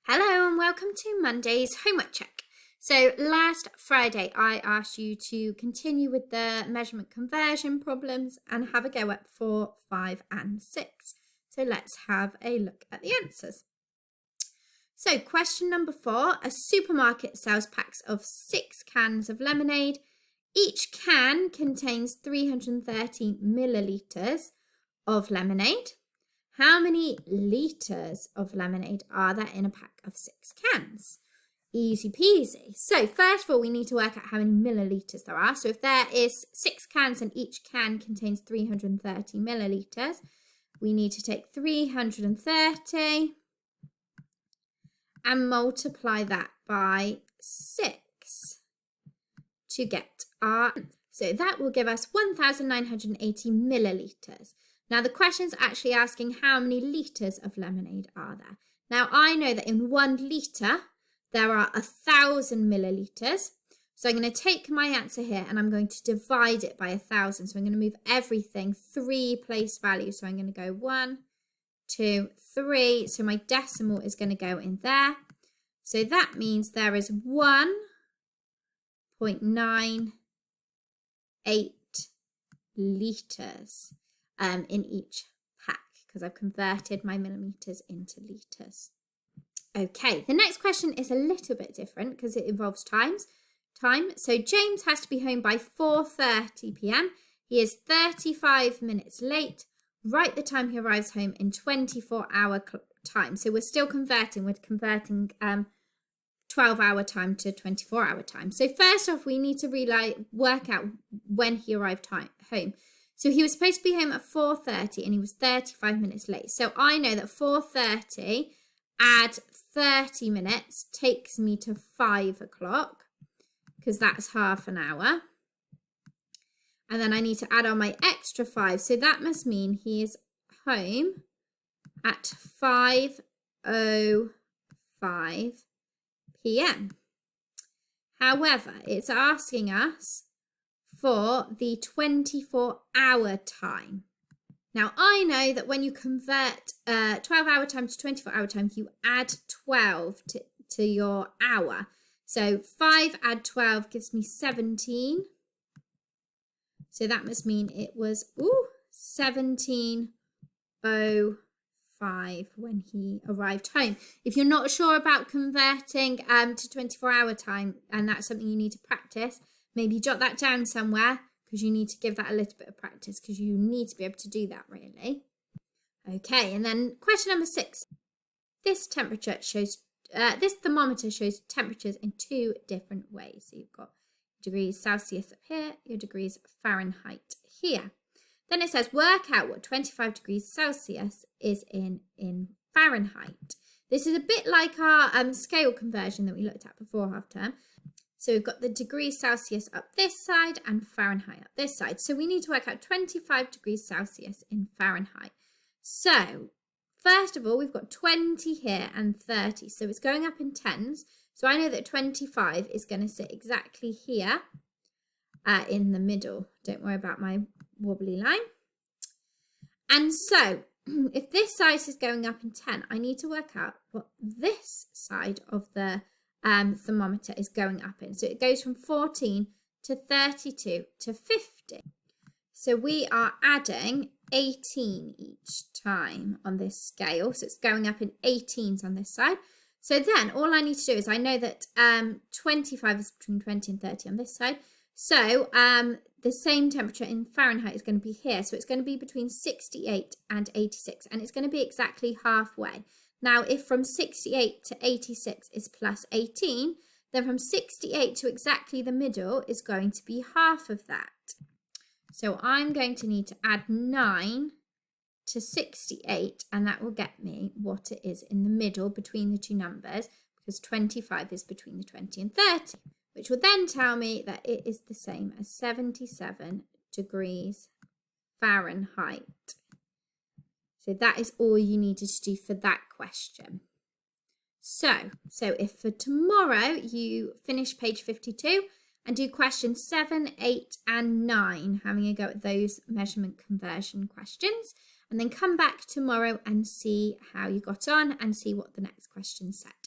Hello and welcome to Monday's homework check. So last Friday I asked you to continue with the measurement conversion problems and have a go at 4, 5 and 6. So let's have a look at the answers. So question number 4, a supermarket sells packs of 6 cans of lemonade. Each can contains 330 millilitres of lemonade. How many litres of lemonade are there in a pack of 6 cans? Easy peasy. So first of all, we need to work out how many millilitres there are. So if there is 6 cans and each can contains 330 millilitres, we need to take 330 and multiply that by 6 to get our answer. So that will give us 1,980 millilitres. Now, the question's actually asking how many litres of lemonade are there. Now, I know that in 1 litre, there are 1,000 millilitres. So I'm going to take my answer here and I'm going to divide it by 1,000. So I'm going to move everything 3 place values. So I'm going to go 1, 2, 3. So my decimal is going to go in there. So that means there is 1.98 litres. In each pack because I've converted my millimetres into litres. Okay, the next question is a little bit different because it involves time. So James has to be home by 4:30 p.m. He is 35 minutes late. Write the time he arrives home in 24-hour time. So we're still converting. We're converting 12-hour time to 24-hour time. So first off, we need to work out when he arrived home. So he was supposed to be home at 4:30 and he was 35 minutes late. So I know that 4:30 add 30 minutes takes me to 5 o'clock because that's half an hour. And then I need to add on my extra 5. So that must mean he is home at 5:05 p.m. However, it's asking us for the 24-hour time. Now, I know that when you convert 12-hour time to 24-hour time, you add 12 to your hour. So 5 add 12 gives me 17. So that must mean it was 17:05 when he arrived home. If you're not sure about converting to 24-hour time, and that's something you need to practice, maybe jot that down somewhere because you need to give that a little bit of practice because you need to be able to do that really. Okay, and then question number 6. This thermometer shows temperatures in 2 different ways. So you've got degrees Celsius up here, your degrees Fahrenheit here. Then it says work out what 25 degrees Celsius is in Fahrenheit. This is a bit like our scale conversion that we looked at before half term. So we've got the degrees Celsius up this side and Fahrenheit up this side. So we need to work out 25 degrees Celsius in Fahrenheit. So first of all, we've got 20 here and 30. So it's going up in tens. So I know that 25 is going to sit exactly here in the middle. Don't worry about my wobbly line. And so if this side is going up in 10, I need to work out what this side of the thermometer is going up in. So it goes from 14 to 32 to 50. So we are adding 18 each time on this scale. So it's going up in 18s on this side. So then all I need to do is I know that 25 is between 20 and 30 on this side. So the same temperature in Fahrenheit is going to be here. So it's going to be between 68 and 86. And it's going to be exactly halfway. Now, if from 68 to 86 is plus 18, then from 68 to exactly the middle is going to be half of that. So I'm going to need to add 9 to 68, and that will get me what it is in the middle between the two numbers, because 25 is between the 20 and 30, which will then tell me that it is the same as 77 degrees Fahrenheit. So that is all you needed to do for that question. So if for tomorrow you finish page 52 and do questions 7, 8 and 9, having a go at those measurement conversion questions, and then come back tomorrow and see how you got on and see what the next question said.